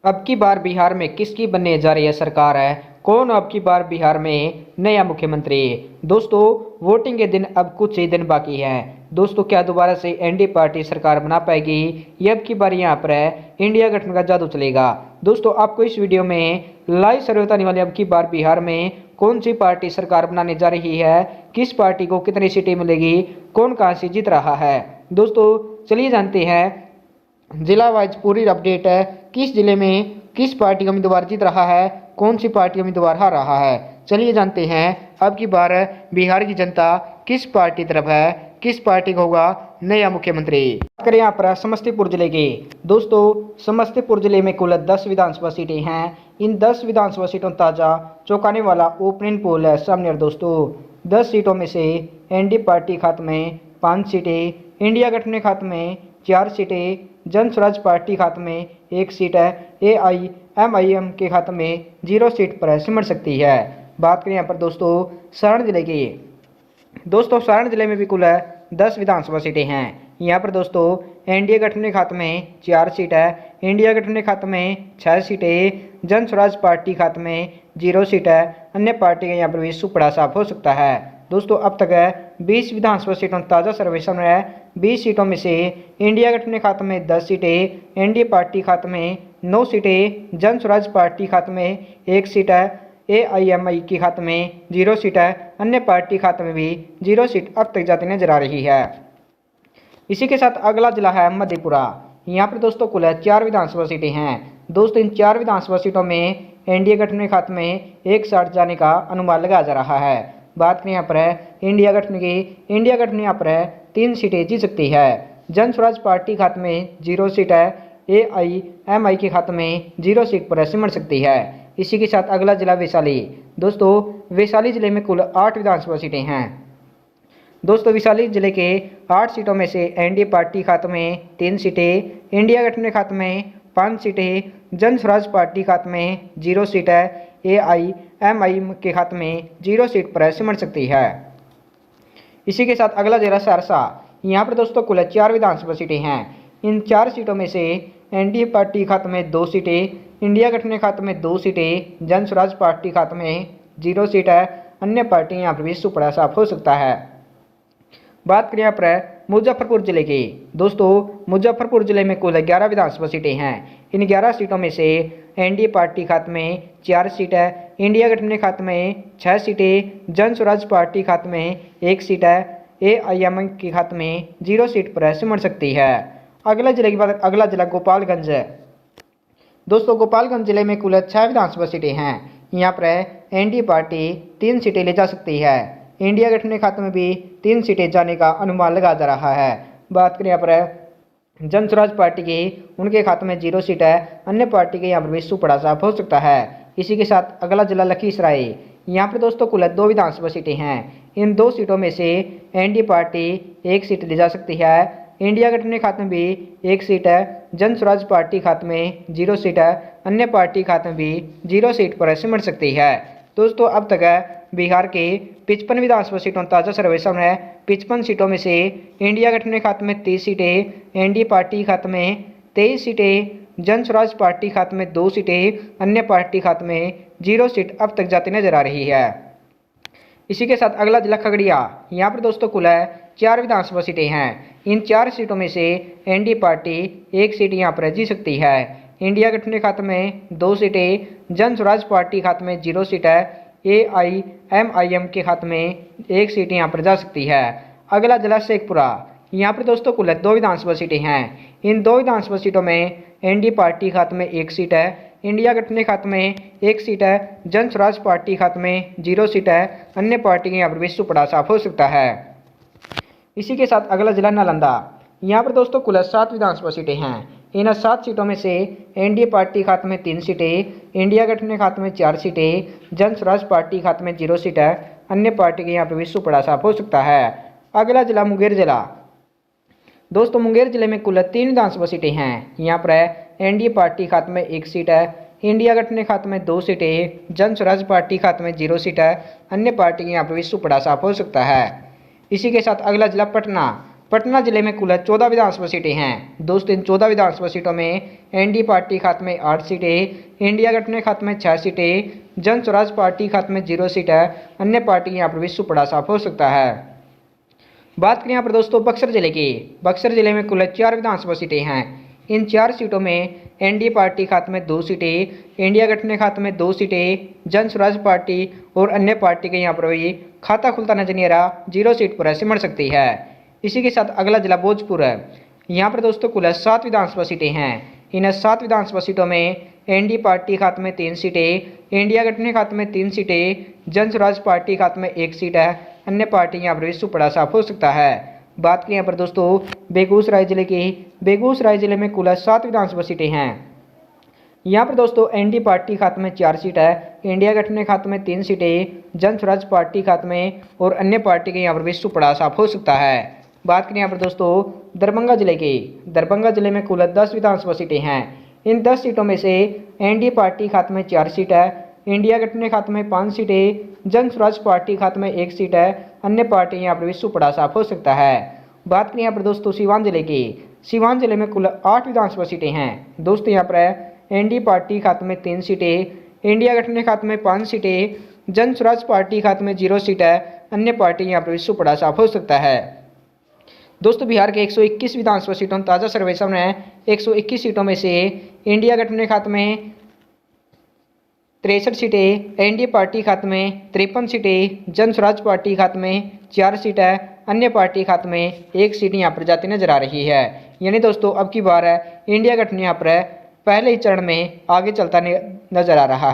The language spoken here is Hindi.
अब की बार बिहार में किसकी बनने जा रही है सरकार है? कौन अब की बार बिहार में नया मुख्यमंत्री? दोस्तों, वोटिंग के दिन अब कुछ ही दिन बाकी है। दोस्तों, क्या दोबारा से एनडीए पार्टी सरकार बना पाएगी? ये अब की बार यहाँ पर है इंडिया गठबंधन का जादू चलेगा। दोस्तों, आपको इस वीडियो में लाइव सर्वे बताने वाले अब की बार बिहार में कौन सी पार्टी सरकार बनाने जा रही है, किस पार्टी को कितनी सीटें मिलेगी, कौन कहाँ से जीत रहा है। दोस्तों, चलिए जानते हैं जिला वाइज पूरी अपडेट है। किस जिले में किस पार्टी का उम्मीदवार जीत रहा है, कौन सी पार्टी का उम्मीदवार हार रहा है। चलिए जानते हैं अब की बार बिहार की जनता किस पार्टी तरफ है, किस पार्टी का होगा नया मुख्यमंत्री। बात करें यहाँ पर समस्तीपुर जिले की। दोस्तों, समस्तीपुर जिले में कुल 10 विधानसभा सीटें हैं। इन 10 विधानसभा सीटों ताजा चौंकाने वाला ओपनिंग पोल है सामने। दोस्तों, 10 सीटों में से एनडीए पार्टी खाते में 5 सीटें, इंडिया गठबंधन खाते में 4 सीटें, जन स्वराज पार्टी खाते में 1 सीट है, AIMIM के खाते में 0 सीट पर सिमट सकती है। बात करें यहाँ पर दोस्तों सारण जिले की। दोस्तों, सारण जिले में भी कुल 10 विधानसभा सीटें हैं। यहाँ पर दोस्तों एनडीए गठबंधन खाते में 4 सीट है, इंडिया गठबंधन खाते में 6 सीटें, जन स्वराज पार्टी खाते में 0 सीट है। अन्य पार्टी का यहाँ पर भी सुपड़ा साफ हो सकता है। दोस्तों, अब तक 20 विधानसभा सीटों ताज़ा सर्वेक्षण है। 20 सीटों में से इंडिया गठबंधन खाते में 10 सीटें, एनडीए पार्टी खाते में 9 सीटें, जन स्वराज पार्टी खाते में 1 सीट है, AIMI के खाते में 0 सीट है। अन्य पार्टी खाते में भी 0 सीट अब तक जाती नजर आ रही है। इसी के साथ अगला जिला है मधेपुरा। यहाँ पर दोस्तों कुल 4 विधानसभा सीटें हैं। दोस्तों, इन 4 विधानसभा सीटों में एनडीए गठबंधन खाते में 1 साठ जाने का अनुमान लगाया जा रहा है। बात करें यहाँ पर इंडिया गठबंधन की। इंडिया गठबंधन यहाँ पर 3 सीटें जीत सकती है। जन स्वराज पार्टी खाते में 0 सीट है, AIMI के खाते में 0 सीट पर सिमट सकती है। इसी के साथ अगला जिला वैशाली। दोस्तों, वैशाली जिले में कुल 8 विधानसभा सीटें हैं। दोस्तों, वैशाली जिले के 8 सीटों में से एनडीए पार्टी खाते में 3 सीटें, इंडिया गठबंधन खाते में 5 सीटें, जन स्वराज पार्टी खाते में 0 सीट है, AIMI के खाते में 0 सीट पर सिमट सकती है। इसी के साथ अगला जिला सहरसा। यहाँ पर दोस्तों कुल 4 विधानसभा सीटें हैं। इन 4 सीटों में से एनडीए पार्टी खाते में 2 सीटें, इंडिया गठबंधन खाते में 2 सीटें, जन स्वराज पार्टी खाते में 0 सीट है। अन्य पार्टी यहाँ पर भी सुपड़ा साफ हो सकता है। बात करें यहाँ पर मुजफ्फरपुर जिले की। दोस्तों, मुजफ्फरपुर जिले में कुल 11 विधानसभा सीटें हैं। इन 11 सीटों में से एनडीए पार्टी खाते में 4 सीट है, इंडिया गठबंधन खाते में 6 सीटें, जन स्वराज पार्टी खाते में 1 सीट है, AIMI के खाते में 0 सीट पर सिमट सकती है। अगला जिले की बात, अगला जिला गोपालगंज है। दोस्तों, गोपालगंज जिले में कुल 6 विधानसभा सीटें हैं। यहाँ पर एनडीए पार्टी 3 सीटें ले जा सकती है। इंडिया गठबंधन खाते में भी 3 सीटें जाने का अनुमान लगाया जा रहा है। बात करें यहाँ पर जन स्वराज पार्टी की, उनके खाते में 0 सीट है। अन्य पार्टी के यहाँ पर भी सुपड़ा साफ हो सकता है। इसी के साथ अगला जिला लखीसराय। यहाँ पर दोस्तों कुल 2 विधानसभा सीटें हैं। इन 2 सीटों में से एनडीए पार्टी 1 सीट ले जा सकती है, इंडिया गठबंधन खाते में भी 1 सीट है, जन स्वराज पार्टी खाते में 0 सीट है। अन्य पार्टी खाते में भी 0 सीट पर सिमट सकती है। दोस्तों, अब तक बिहार के 55 विधानसभा सीटों ताज़ा सर्वेक्षण है। 55 सीटों में से इंडिया गठबंधन खाते में 30 सीटें, एनडीए पार्टी खाते में 23 सीटें, जन स्वराज पार्टी खाते में 2 सीटें, अन्य पार्टी खाते में 0 सीट अब तक जाती नजर आ रही है। इसी के साथ अगला जिला खगड़िया। यहाँ पर दोस्तों कुल 4 विधानसभा सीटें हैं। इन 4 सीटों में से एनडीए पार्टी 1 सीट यहाँ पर जीत सकती है, इंडिया गठबंधन खाते में 2 सीटें, जन स्वराज पार्टी खाते में 0 सीट है, AIMIM के खाते में 1 सीट यहाँ पर जा सकती है। अगला जिला शेखपुरा। यहाँ पर दोस्तों कुल 2 विधानसभा सीटें हैं। इन 2 विधानसभा सीटों में एनडीए पार्टी खाते में 1 सीट है, इंडिया गठबंधन खाते में 1 सीट है, जन स्वराज पार्टी खाते में 0 सीट है। अन्य पार्टी के यहाँ पर भी सुपड़ा साफ हो सकता है। इसी के साथ अगला जिला नालंदा। यहाँ पर दोस्तों कुल 7 विधानसभा सीटें हैं। इन 7 सीटों में से एनडीए पार्टी खाते में 3 सीटें, इंडिया गठबंधन खाते में 4 सीटें, जन स्वराज पार्टी खाते में 0 सीट है। अन्य पार्टी के यहाँ पर भी सुपड़ा साफ हो सकता है। अगला जिला मुंगेर जिला। दोस्तों, मुंगेर जिले में कुल 3 विधानसभा सीटें हैं। यहाँ पर एनडीए पार्टी खाते में 1 सीट है, इंडिया गठबंधन खाते में 2 सीटें, जन स्वराज पार्टी खाते में 0 सीट है। अन्य पार्टी के यहाँ पर भी सुपड़ा साफ हो सकता है। इसी के साथ अगला जिला पटना। पटना जिले में कुल 14 विधानसभा सीटें हैं। दोस्तों इन 14 विधानसभा सीटों में एनडीए पार्टी खाते में 8 सीटें, इंडिया गठबंधन खाते में 6 सीटें, जन स्वराज पार्टी खाते में 0 सीट है। अन्य पार्टी यहाँ पर भी सुपड़ा साफ हो सकता है। बात करें यहाँ पर दोस्तों बक्सर जिले की। बक्सर जिले में कुल 4 विधानसभा सीटें हैं। इन 4 सीटों में एनडीए पार्टी खाते में 2 सीटें, इंडिया गठबंधन खाते में 2 सीटें, जन स्वराज पार्टी और अन्य पार्टी के यहाँ पर भी खाता खुलता नजर नहीं आ रहा, 0 सीट पर सिमट सकती है। इसी के साथ अगला जिला भोजपुर है। यहाँ पर दोस्तों कुल 7 विधानसभा सीटें हैं। इन 7 विधानसभा सीटों में एनडीए पार्टी खाते में 3 सीटें, इंडिया गठबंधन खाते में 3 सीटें, जन स्वराज पार्टी खाते में 1 सीट है। अन्य पार्टी यहाँ पर भी सुपड़ा साफ हो सकता है। बात करें यहाँ पर दोस्तों बेगूसराय जिले की। बेगूसराय जिले में कुल 7 विधानसभा सीटें हैं। यहाँ पर दोस्तों एनडीए पार्टी खाते में 4 सीट है, इंडिया गठबंधन खाते में 3 सीटें, जन स्वराज पार्टी खाते में और अन्य पार्टी के यहाँ पर भी सुपड़ा साफ हो सकता है। बात करें यहाँ पर दोस्तों दरभंगा जिले की। दरभंगा जिले में कुल 10 विधानसभा सीटें हैं। इन 10 सीटों में से एनडीए पार्टी खाते में 4 सीट है, इंडिया गठबंधन खाते में 5 सीटें, जन स्वराज पार्टी खाते में 1 सीट है। अन्य पार्टी यहाँ पर भी सुपड़ा साफ हो सकता है। बात करें यहाँ पर दोस्तों सीवान जिले की। सीवान जिले में कुल 8 विधानसभा सीटें हैं। दोस्तों यहाँ पर एनडीए पार्टी खाते में 3 सीटें, इंडिया गठबंधन खाते में 5 सीटें, जन स्वराज पार्टी खाते में 0 सीट है। अन्य पार्टी यहाँ पर भी सुपड़ा साफ हो सकता है। दोस्तों बिहार के 121 विधानसभा सीटों ताज़ा सर्वे सामने है। 121 सीटों में से इंडिया गठबंधन खाते में 63 सीटें, एनडीए पार्टी खाते में 53 सीटें, जन स्वराज पार्टी खाते में 4 सीट है। अन्य पार्टी खाते में 1 सीट यहाँ पर जाती नजर आ रही है। यानी दोस्तों अब की बार है इंडिया गठबंधन यहाँ पर पहले ही चरण में आगे चलता नजर आ रहा है।